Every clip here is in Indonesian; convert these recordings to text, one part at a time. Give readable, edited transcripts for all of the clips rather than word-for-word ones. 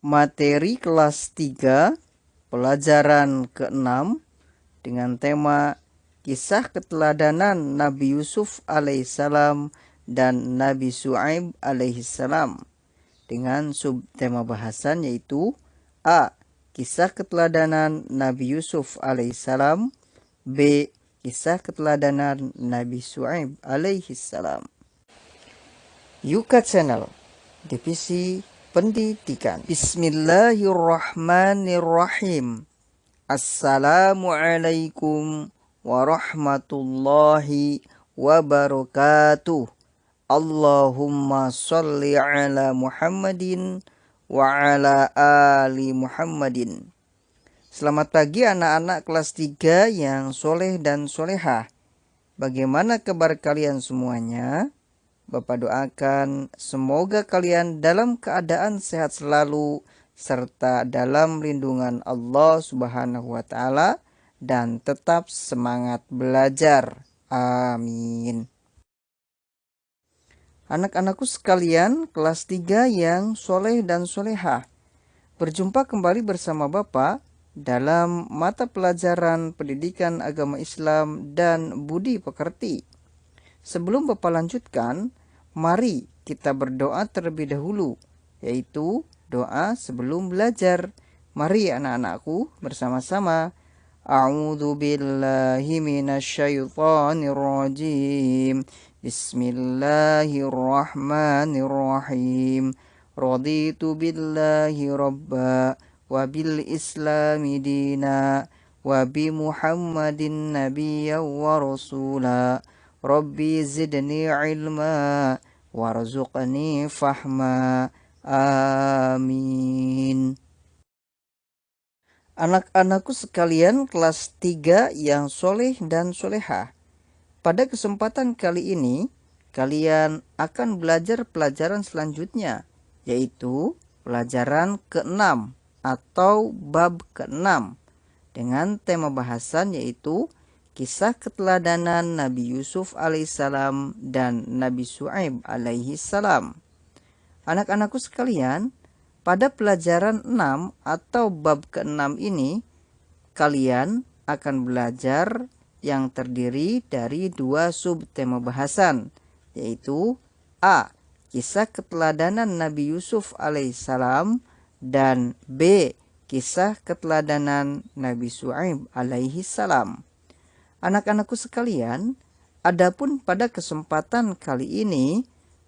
materi kelas 3 pelajaran ke-6 dengan tema kisah keteladanan Nabi Yusuf alaihissalam dan Nabi Syuaib alaihissalam dengan subtema bahasan yaitu A. Kisah keteladanan Nabi Yusuf alaihissalam, B. Kisah keteladanan Nabi Syuaib alaihissalam. Yuka Channel, Divisi Pendidikan. Bismillahirrahmanirrahim. Assalamualaikum warahmatullahi wabarakatuh. Allahumma sholli ala Muhammadin wa ala ali Muhammadin. Selamat pagi anak-anak kelas 3 yang soleh dan solehah. Bagaimana kabar kalian semuanya? Bapak doakan semoga kalian dalam keadaan sehat selalu serta dalam lindungan Allah Subhanahu wa taala dan tetap semangat belajar. Amin. Anak-anakku sekalian kelas 3 yang soleh dan solehah, berjumpa kembali bersama Bapak dalam mata pelajaran Pendidikan Agama Islam dan Budi Pekerti. Sebelum Bapak lanjutkan, mari kita berdoa terlebih dahulu, yaitu doa sebelum belajar. Mari anak-anakku bersama-sama. A'udzu billahi minasyaitonir rajim. Bismillahirrahmanirrahim. Raditu billahi rabba wa bil islami dina wa bi Muhammadin nabiyyan wa rasula. Rabbi zidni ilma warzuqni fahma. Amin. Anak-anakku sekalian kelas 3 yang soleh dan solehah, pada kesempatan kali ini kalian akan belajar pelajaran selanjutnya, yaitu pelajaran ke-6 atau bab ke-6 dengan tema bahasan yaitu kisah keteladanan Nabi Yusuf alaihissalam dan Nabi Syuaib alaihissalam. Anak-anakku sekalian, pada pelajaran 6 atau bab ke-6 ini, kalian akan belajar yang terdiri dari 2 subtema bahasan, yaitu A. Kisah keteladanan Nabi Yusuf alaihissalam dan B. Kisah keteladanan Nabi Syuaib alaihissalam. Anak-anakku sekalian, adapun pada kesempatan kali ini,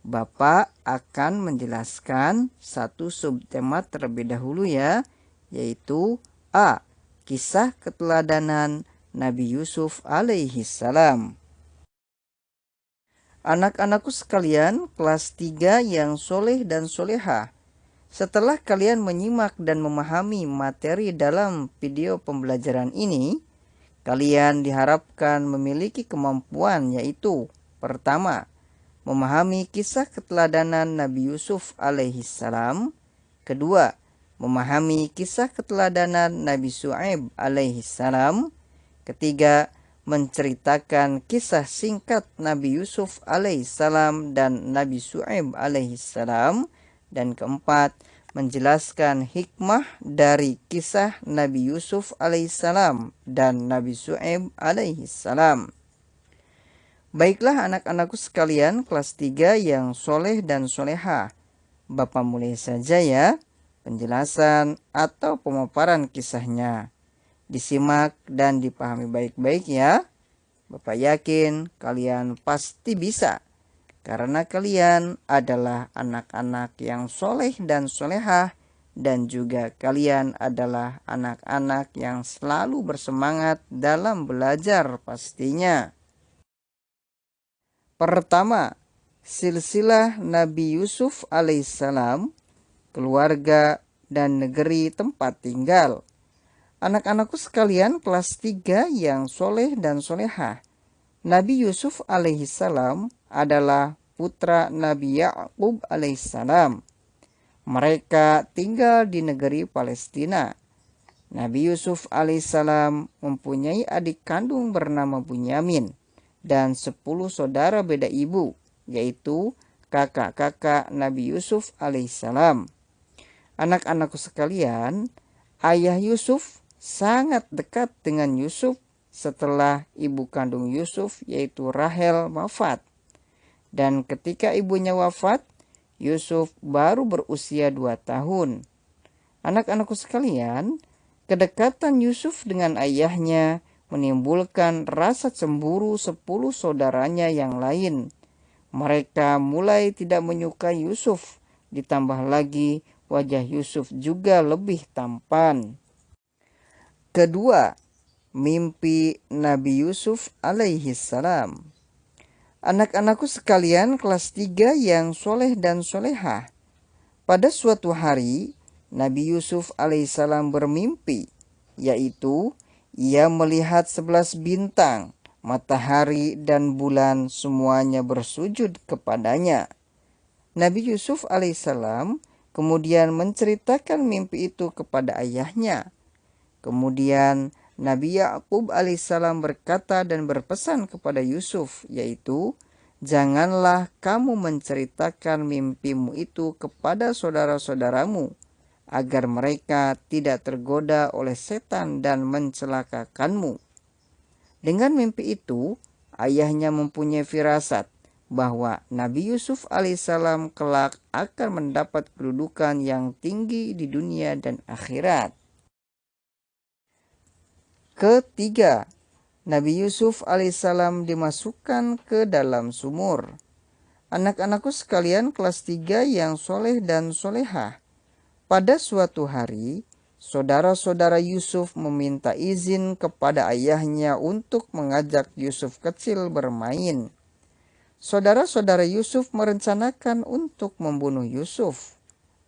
Bapak akan menjelaskan satu subtema terlebih dahulu ya, yaitu A. Kisah keteladanan Nabi Yusuf alaihissalam. Anak-anakku sekalian, kelas 3 yang soleh dan solehah, setelah kalian menyimak dan memahami materi dalam video pembelajaran ini, kalian diharapkan memiliki kemampuan yaitu pertama, memahami kisah keteladanan Nabi Yusuf alaihissalam. Kedua, memahami kisah keteladanan Nabi Syuaib alaihissalam. Ketiga, menceritakan kisah singkat Nabi Yusuf alaihissalam dan Nabi Syuaib alaihissalam. Dan keempat, menjelaskan hikmah dari kisah Nabi Yusuf alaihissalam dan Nabi Syuaib alaihissalam. Baiklah anak-anakku sekalian kelas 3 yang soleh dan solehah, Bapak mulai saja ya penjelasan atau pemaparan kisahnya. Disimak dan dipahami baik-baik ya. Bapak yakin kalian pasti bisa, karena kalian adalah anak-anak yang soleh dan solehah, dan juga kalian adalah anak-anak yang selalu bersemangat dalam belajar pastinya. Pertama, silsilah Nabi Yusuf alaihissalam, keluarga dan negeri tempat tinggal. Anak-anakku sekalian kelas 3 yang soleh dan solehah, Nabi Yusuf alaihissalam adalah putra Nabi Ya'qub alaihissalam. Mereka tinggal di negeri Palestina. Nabi Yusuf alaihissalam mempunyai adik kandung bernama Bunyamin dan 10 saudara beda ibu, yaitu kakak-kakak Nabi Yusuf alaihissalam. Anak-anakku sekalian, ayah Yusuf sangat dekat dengan Yusuf setelah ibu kandung Yusuf yaitu Rahel wafat. Dan ketika ibunya wafat, Yusuf baru berusia 2 tahun. Anak-anakku sekalian, kedekatan Yusuf dengan ayahnya menimbulkan rasa cemburu 10 saudaranya yang lain. Mereka mulai tidak menyukai Yusuf, ditambah lagi wajah Yusuf juga lebih tampan. Kedua, mimpi Nabi Yusuf alaihi salam. Anak-anakku sekalian kelas 3 yang soleh dan solehah. Pada suatu hari, Nabi Yusuf alaihissalam bermimpi, yaitu ia melihat 11 bintang, matahari dan bulan semuanya bersujud kepadanya. Nabi Yusuf alaihissalam kemudian menceritakan mimpi itu kepada ayahnya. Kemudian Nabi Yakub alaihissalam berkata dan berpesan kepada Yusuf, yaitu, janganlah kamu menceritakan mimpimu itu kepada saudara-saudaramu, agar mereka tidak tergoda oleh setan dan mencelakakanmu. Dengan mimpi itu, ayahnya mempunyai firasat bahwa Nabi Yusuf alaihissalam kelak akan mendapat kedudukan yang tinggi di dunia dan akhirat. Ketiga, Nabi Yusuf alaihissalam dimasukkan ke dalam sumur. Anak-anakku sekalian kelas 3 yang soleh dan solehah. Pada suatu hari, saudara-saudara Yusuf meminta izin kepada ayahnya untuk mengajak Yusuf kecil bermain. Saudara-saudara Yusuf merencanakan untuk membunuh Yusuf.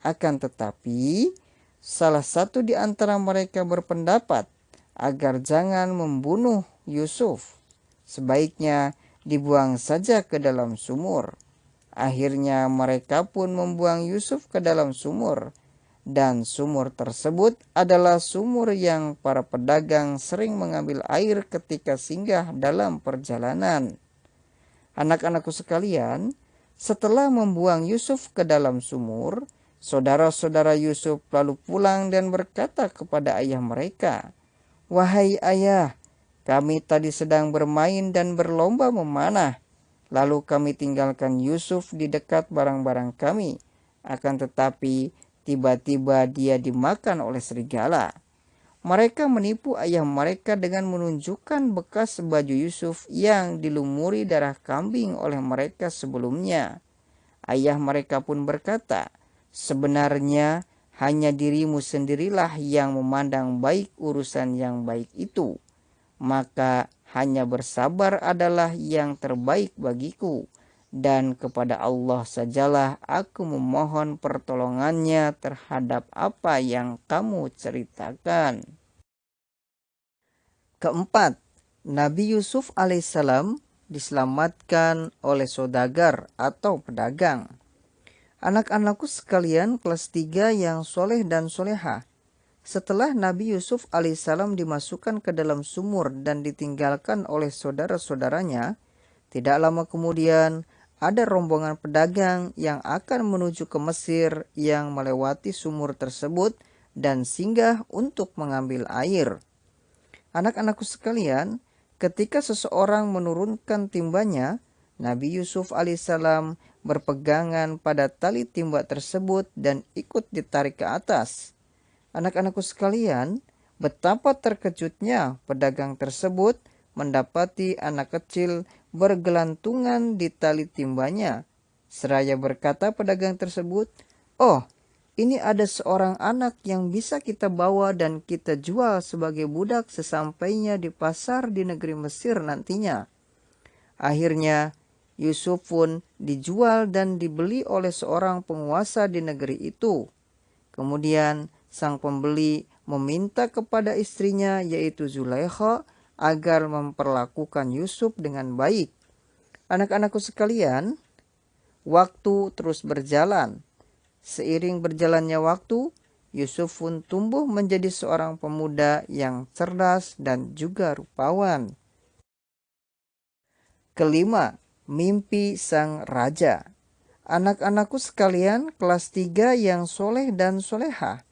Akan tetapi, salah satu di antara mereka berpendapat agar jangan membunuh Yusuf. Sebaiknya dibuang saja ke dalam sumur. Akhirnya mereka pun membuang Yusuf ke dalam sumur. Dan sumur tersebut adalah sumur yang para pedagang sering mengambil air ketika singgah dalam perjalanan. Anak-anakku sekalian, setelah membuang Yusuf ke dalam sumur, saudara-saudara Yusuf lalu pulang dan berkata kepada ayah mereka, "Wahai ayah, kami tadi sedang bermain dan berlomba memanah. Lalu kami tinggalkan Yusuf di dekat barang-barang kami. Akan tetapi tiba-tiba dia dimakan oleh serigala." Mereka menipu ayah mereka dengan menunjukkan bekas baju Yusuf yang dilumuri darah kambing oleh mereka sebelumnya. Ayah mereka pun berkata, "Sebenarnya hanya dirimu sendirilah yang memandang baik urusan yang baik itu. Maka hanya bersabar adalah yang terbaik bagiku. Dan kepada Allah sajalah aku memohon pertolongannya terhadap apa yang kamu ceritakan." Keempat, Nabi Yusuf alaihissalam diselamatkan oleh saudagar atau pedagang. Anak-anakku sekalian kelas 3 yang soleh dan soleha. Setelah Nabi Yusuf alaihissalam dimasukkan ke dalam sumur dan ditinggalkan oleh saudara-saudaranya, tidak lama kemudian ada rombongan pedagang yang akan menuju ke Mesir yang melewati sumur tersebut dan singgah untuk mengambil air. Anak-anakku sekalian, ketika seseorang menurunkan timbanya, Nabi Yusuf alaihissalam berpegangan pada tali timba tersebut dan ikut ditarik ke atas. Anak-anakku sekalian, betapa terkejutnya pedagang tersebut mendapati anak kecil bergelantungan di tali timbanya. Seraya berkata pedagang tersebut, "Oh, ini ada seorang anak yang bisa kita bawa dan kita jual sebagai budak sesampainya di pasar di negeri Mesir nantinya." Akhirnya Yusuf pun dijual dan dibeli oleh seorang penguasa di negeri itu. Kemudian sang pembeli meminta kepada istrinya yaitu Zulaikha agar memperlakukan Yusuf dengan baik. Anak-anakku sekalian, waktu terus berjalan. Seiring berjalannya waktu, Yusuf pun tumbuh menjadi seorang pemuda yang cerdas dan juga rupawan. Kelima, mimpi sang raja. Anak-anakku sekalian kelas 3 yang soleh dan solehah.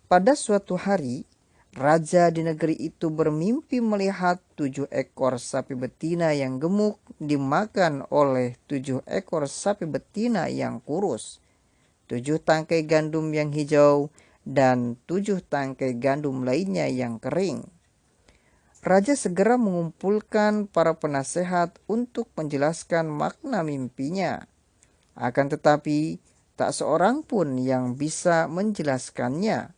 Pada suatu hari, raja di negeri itu bermimpi melihat 7 ekor sapi betina yang gemuk dimakan oleh 7 ekor sapi betina yang kurus, 7 tangkai gandum yang hijau, dan 7 tangkai gandum lainnya yang kering. Raja segera mengumpulkan para penasehat untuk menjelaskan makna mimpinya. Akan tetapi, tak seorang pun yang bisa menjelaskannya.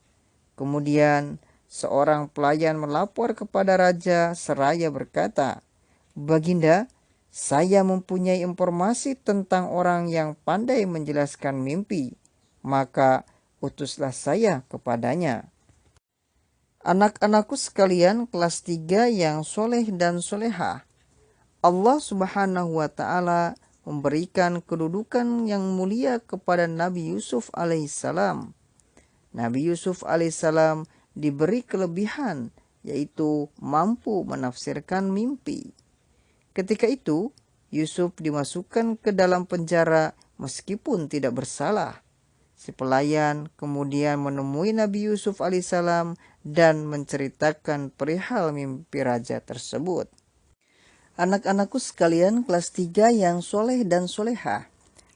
Kemudian, seorang pelayan melapor kepada raja seraya berkata, "Baginda, saya mempunyai informasi tentang orang yang pandai menjelaskan mimpi. Maka utuslah saya kepadanya." Anak-anakku sekalian kelas 3 yang soleh dan solehah. Allah Subhanahu wa Ta'ala memberikan kedudukan yang mulia kepada Nabi Yusuf alaihissalam. Nabi Yusuf alaihissalam diberi kelebihan, yaitu mampu menafsirkan mimpi. Ketika itu, Yusuf dimasukkan ke dalam penjara meskipun tidak bersalah. Si pelayan kemudian menemui Nabi Yusuf alaihissalam dan menceritakan perihal mimpi raja tersebut. Anak-anakku sekalian kelas 3 yang soleh dan solehah.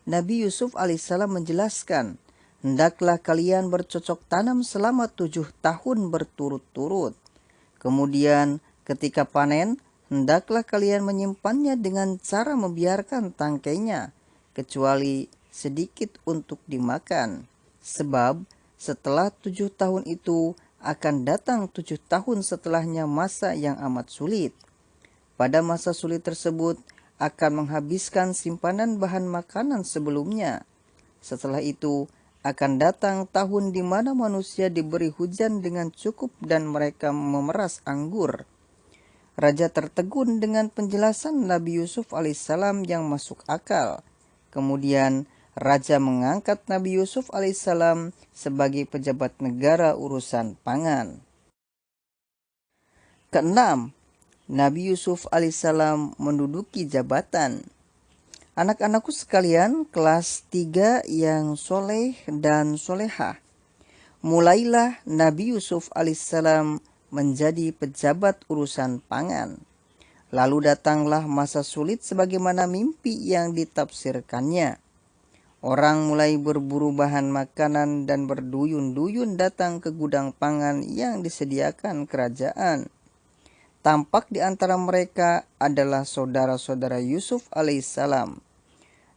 Nabi Yusuf alaihissalam menjelaskan, "Hendaklah kalian bercocok tanam selama 7 tahun berturut-turut. Kemudian ketika panen, hendaklah kalian menyimpannya dengan cara membiarkan tangkainya, kecuali sedikit untuk dimakan. Sebab setelah 7 tahun itu akan datang 7 tahun setelahnya masa yang amat sulit. Pada masa sulit tersebut akan menghabiskan simpanan bahan makanan sebelumnya. Setelah itu akan datang tahun di mana manusia diberi hujan dengan cukup dan mereka memeras anggur." Raja tertegun dengan penjelasan Nabi Yusuf alaihissalam yang masuk akal. Kemudian raja mengangkat Nabi Yusuf alaihissalam sebagai pejabat negara urusan pangan. Keenam, Nabi Yusuf alaihissalam menduduki jabatan. Anak-anakku sekalian kelas 3 yang soleh dan solehah. Mulailah Nabi Yusuf alaihissalam menjadi pejabat urusan pangan. Lalu datanglah masa sulit sebagaimana mimpi yang ditafsirkannya. Orang mulai berburu bahan makanan dan berduyun-duyun datang ke gudang pangan yang disediakan kerajaan. Tampak di antara mereka adalah saudara-saudara Yusuf alaihissalam.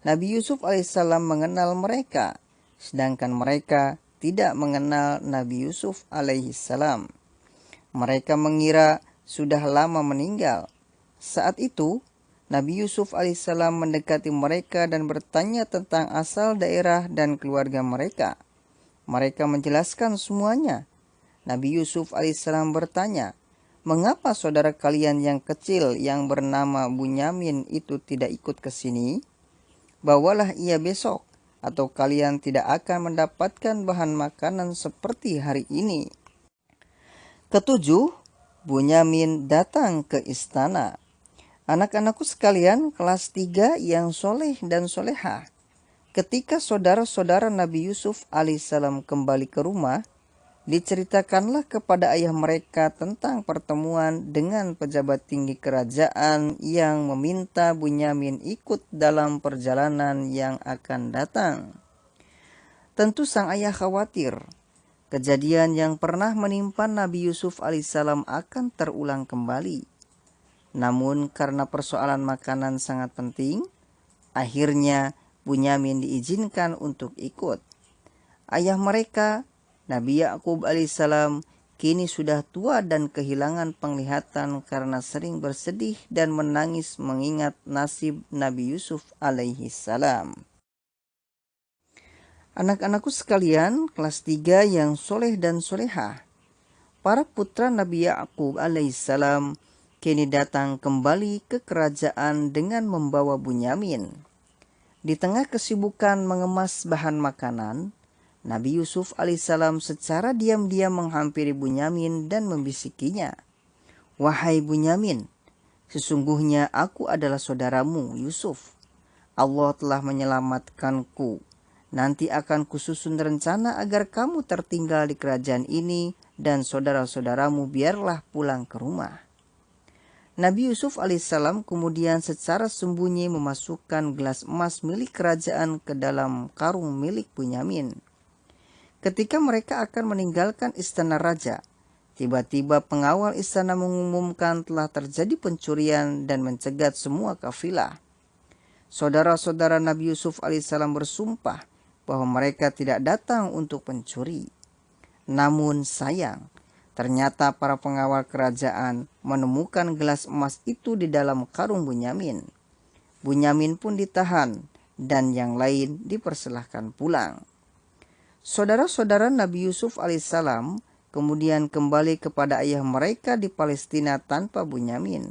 Nabi Yusuf alaihissalam mengenal mereka, sedangkan mereka tidak mengenal Nabi Yusuf alaihissalam. Mereka mengira sudah lama meninggal. Saat itu, Nabi Yusuf alaihissalam mendekati mereka dan bertanya tentang asal daerah dan keluarga mereka. Mereka menjelaskan semuanya. Nabi Yusuf alaihissalam bertanya, "Mengapa saudara kalian yang kecil yang bernama Bunyamin itu tidak ikut ke sini? Bawalah ia besok, atau kalian tidak akan mendapatkan bahan makanan seperti hari ini." Ketujuh, Bunyamin datang ke istana. Anak-anakku sekalian kelas 3 yang soleh dan solehah. Ketika saudara-saudara Nabi Yusuf alaihissalam kembali ke rumah, diceritakanlah kepada ayah mereka tentang pertemuan dengan pejabat tinggi kerajaan yang meminta Bunyamin ikut dalam perjalanan yang akan datang. Tentu sang ayah khawatir kejadian yang pernah menimpa Nabi Yusuf alaihissalam akan terulang kembali. Namun karena persoalan makanan sangat penting, akhirnya Bunyamin diizinkan untuk ikut. Ayah mereka, Nabi Yakub alaihissalam, kini sudah tua dan kehilangan penglihatan karena sering bersedih dan menangis mengingat nasib Nabi Yusuf alaihissalam. Anak-anakku sekalian kelas 3 yang soleh dan solehah. Para putra Nabi Yakub alaihissalam kini datang kembali ke kerajaan dengan membawa Bunyamin. Di tengah kesibukan mengemas bahan makanan, Nabi Yusuf alaihissalam secara diam-diam menghampiri Bunyamin dan membisikinya, "Wahai Bunyamin, sesungguhnya aku adalah saudaramu Yusuf. Allah telah menyelamatkanku. Nanti akan kususun rencana agar kamu tertinggal di kerajaan ini dan saudara-saudaramu biarlah pulang ke rumah." Nabi Yusuf alaihissalam kemudian secara sembunyi memasukkan gelas emas milik kerajaan ke dalam karung milik Bunyamin. Ketika mereka akan meninggalkan istana raja, tiba-tiba pengawal istana mengumumkan telah terjadi pencurian dan mencegat semua kafilah. Saudara-saudara Nabi Yusuf alaihissalam bersumpah bahwa mereka tidak datang untuk pencuri. Namun sayang, ternyata para pengawal kerajaan menemukan gelas emas itu di dalam karung Bunyamin. Bunyamin pun ditahan dan yang lain dipersilahkan pulang. Saudara-saudara Nabi Yusuf alaihissalam kemudian kembali kepada ayah mereka di Palestina tanpa Bunyamin.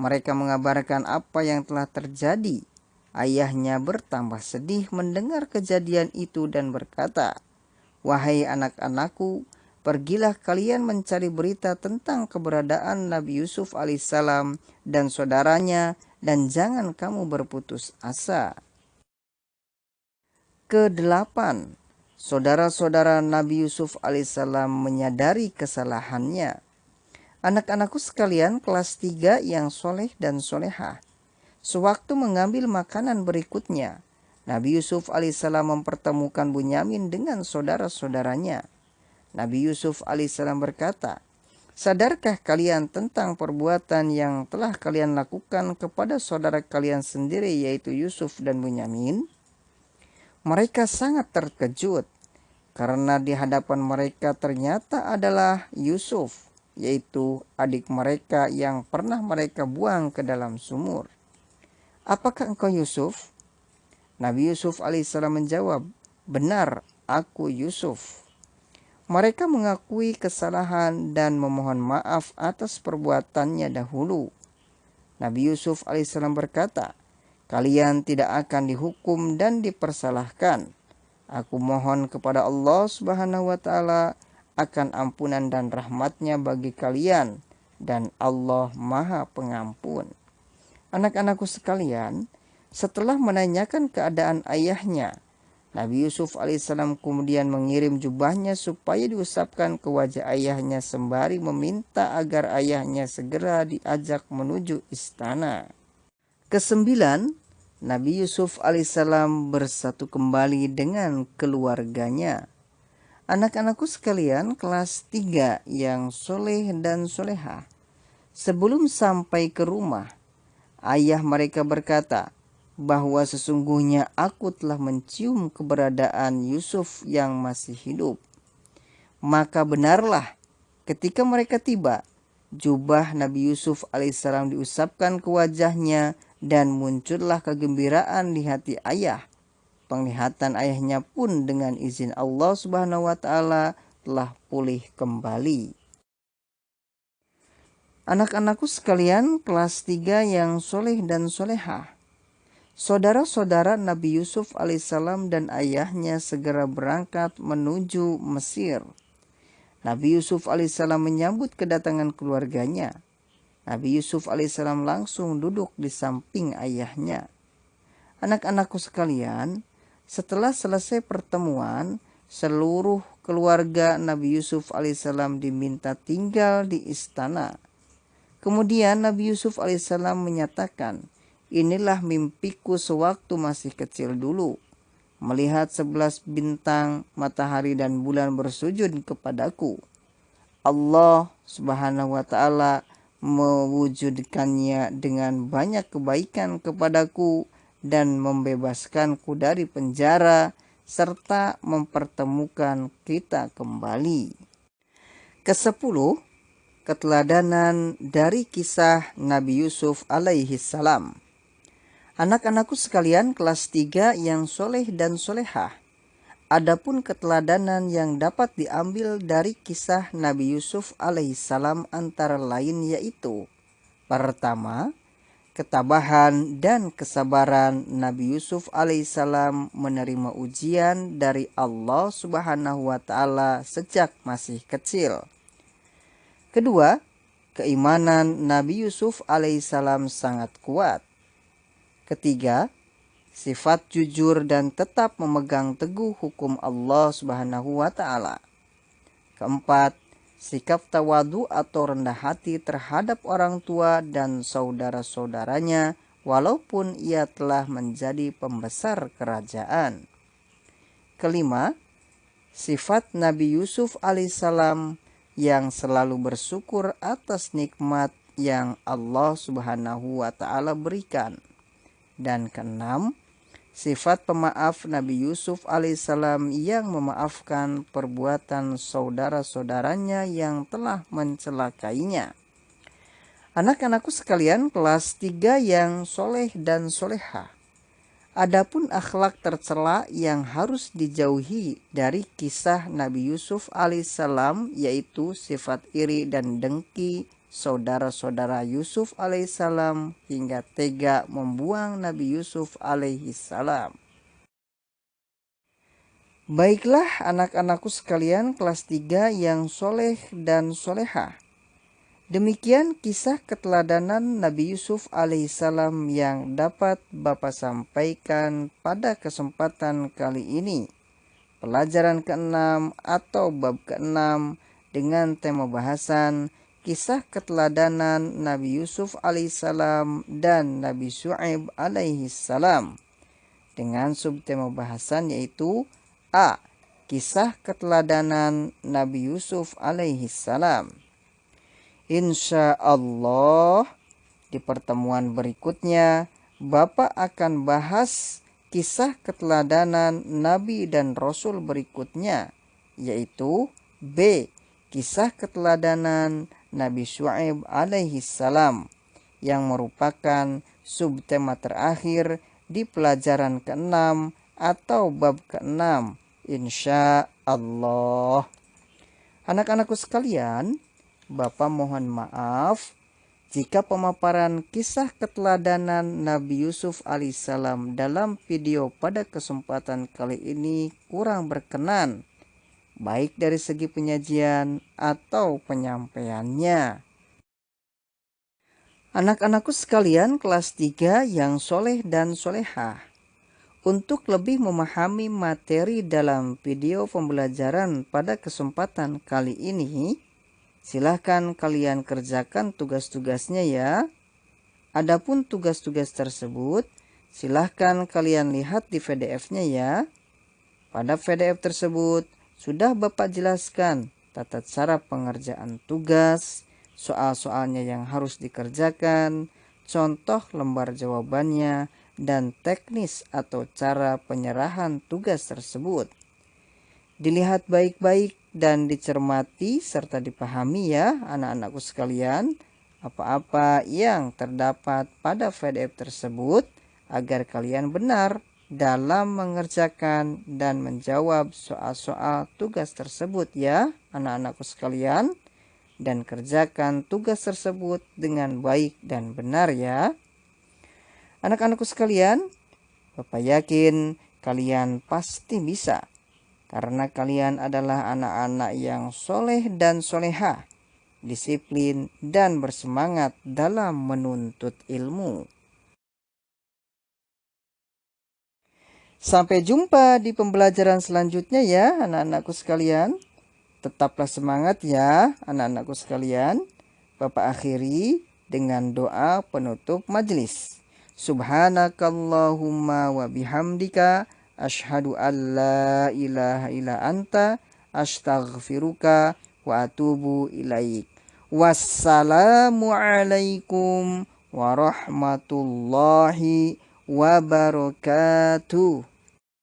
Mereka mengabarkan apa yang telah terjadi. Ayahnya bertambah sedih mendengar kejadian itu dan berkata, "Wahai anak-anakku, pergilah kalian mencari berita tentang keberadaan Nabi Yusuf alaihissalam dan saudaranya dan jangan kamu berputus asa." Kedelapan, saudara-saudara Nabi Yusuf alaihissalam menyadari kesalahannya. Anak-anakku sekalian kelas 3 yang soleh dan solehah, sewaktu mengambil makanan berikutnya, Nabi Yusuf alaihissalam mempertemukan Bunyamin dengan saudara-saudaranya. Nabi Yusuf alaihissalam berkata, "Sadarkah kalian tentang perbuatan yang telah kalian lakukan kepada saudara kalian sendiri yaitu Yusuf dan Bunyamin?" Mereka sangat terkejut karena di hadapan mereka ternyata adalah Yusuf, yaitu adik mereka yang pernah mereka buang ke dalam sumur. "Apakah engkau Yusuf?" Nabi Yusuf alaihissalam menjawab, "Benar, aku Yusuf." Mereka mengakui kesalahan dan memohon maaf atas perbuatannya dahulu. Nabi Yusuf alaihissalam berkata, "Kalian tidak akan dihukum dan dipersalahkan. Aku mohon kepada Allah Subhanahu wa Ta'ala akan ampunan dan rahmatnya bagi kalian, dan Allah Maha Pengampun." Anak-anakku sekalian, setelah menanyakan keadaan ayahnya, Nabi Yusuf alaihissalam kemudian mengirim jubahnya supaya diusapkan ke wajah ayahnya sembari meminta agar ayahnya segera diajak menuju istana. Kesembilan, Nabi Yusuf alaihissalam bersatu kembali dengan keluarganya. Anak-anakku sekalian kelas 3 yang soleh dan solehah, sebelum sampai ke rumah, ayah mereka berkata bahwa sesungguhnya aku telah mencium keberadaan Yusuf yang masih hidup. Maka benarlah ketika mereka tiba, jubah Nabi Yusuf alaihissalam diusapkan ke wajahnya dan muncullah kegembiraan di hati ayah. Penglihatan ayahnya pun dengan izin Allah Subhanahu wa Ta'ala telah pulih kembali. Anak-anakku sekalian kelas 3 yang soleh dan solehah, saudara-saudara Nabi Yusuf alaihissalam dan ayahnya segera berangkat menuju Mesir. Nabi Yusuf alaihissalam menyambut kedatangan keluarganya. Nabi Yusuf alaihissalam langsung duduk di samping ayahnya. Anak-anakku sekalian, setelah selesai pertemuan, seluruh keluarga Nabi Yusuf alaihissalam diminta tinggal di istana. Kemudian Nabi Yusuf alaihissalam menyatakan, "Inilah mimpiku sewaktu masih kecil dulu, melihat 11 bintang, matahari dan bulan bersujud kepadaku. Allah Subhanahu wa Ta'ala mewujudkannya dengan banyak kebaikan kepadaku dan membebaskanku dari penjara serta mempertemukan kita kembali." Kesepuluh, keteladanan dari kisah Nabi Yusuf alaihi salam. Anak-anakku sekalian kelas 3 yang soleh dan solehah, adapun keteladanan yang dapat diambil dari kisah Nabi Yusuf alaihi salam antara lain yaitu: pertama, ketabahan dan kesabaran Nabi Yusuf alaihissalam menerima ujian dari Allah Subhanahu wa Ta'ala sejak masih kecil. Kedua, keimanan Nabi Yusuf alaihissalam sangat kuat. Ketiga, sifat jujur dan tetap memegang teguh hukum Allah Subhanahu wa Ta'ala. Keempat, sikap tawadu atau rendah hati terhadap orang tua dan saudara-saudaranya walaupun ia telah menjadi pembesar kerajaan. Kelima, sifat Nabi Yusuf alaihissalam yang selalu bersyukur atas nikmat yang Allah Subhanahu wa Ta'ala berikan. Dan keenam, sifat pemaaf Nabi Yusuf alaihissalam yang memaafkan perbuatan saudara-saudaranya yang telah mencelakainya. Anak-anakku sekalian kelas 3 yang soleh dan soleha. Adapun akhlak tercela yang harus dijauhi dari kisah Nabi Yusuf alaihissalam yaitu sifat iri dan dengki saudara-saudara Yusuf alaihissalam hingga tega membuang Nabi Yusuf alaihissalam. Baiklah anak-anakku sekalian kelas 3 yang soleh dan soleha. Demikian kisah keteladanan Nabi Yusuf alaihissalam yang dapat Bapak sampaikan pada kesempatan kali ini. Pelajaran ke-6 atau bab ke-6 dengan tema bahasan kisah keteladanan Nabi Yusuf alaihissalam dan Nabi Syu'aib alaihissalam. Dengan subtema bahasan yaitu A. Kisah keteladanan Nabi Yusuf alaihissalam. Insya Allah di pertemuan berikutnya Bapak akan bahas kisah keteladanan Nabi dan Rasul berikutnya, yaitu B. Kisah keteladanan Nabi Syu'aib alaihissalam yang merupakan subtema terakhir di pelajaran ke-6 atau bab ke-6. Insya Allah. Anak-anakku sekalian, Bapak mohon maaf jika pemaparan kisah keteladanan Nabi Yusuf alaihissalam dalam video pada kesempatan kali ini kurang berkenan, baik dari segi penyajian atau penyampaiannya. Anak-anakku sekalian kelas 3 yang soleh dan soleha. Untuk lebih memahami materi dalam video pembelajaran pada kesempatan kali ini, silahkan kalian kerjakan tugas-tugasnya ya. Adapun tugas-tugas tersebut, silahkan kalian lihat di PDF-nya ya. Pada PDF tersebut, sudah Bapak jelaskan tata cara pengerjaan tugas, soal-soalnya yang harus dikerjakan, contoh lembar jawabannya, dan teknis atau cara penyerahan tugas tersebut. Dilihat baik-baik dan dicermati serta dipahami ya anak-anakku sekalian apa-apa yang terdapat pada PDF tersebut agar kalian benar dalam mengerjakan dan menjawab soal-soal tugas tersebut ya anak-anakku sekalian, dan kerjakan tugas tersebut dengan baik dan benar ya. Anak-anakku sekalian, Bapak yakin kalian pasti bisa, karena kalian adalah anak-anak yang soleh dan soleha, disiplin dan bersemangat dalam menuntut ilmu. Sampai jumpa di pembelajaran selanjutnya ya anak-anakku sekalian. Tetaplah semangat ya anak-anakku sekalian. Bapak akhiri dengan doa penutup majelis. Subhanakallahumma wa bihamdika asyhadu an la ilaha illa anta astaghfiruka wa atubu ilaik. Wassalamualaikum warahmatullahi wabarakatuh.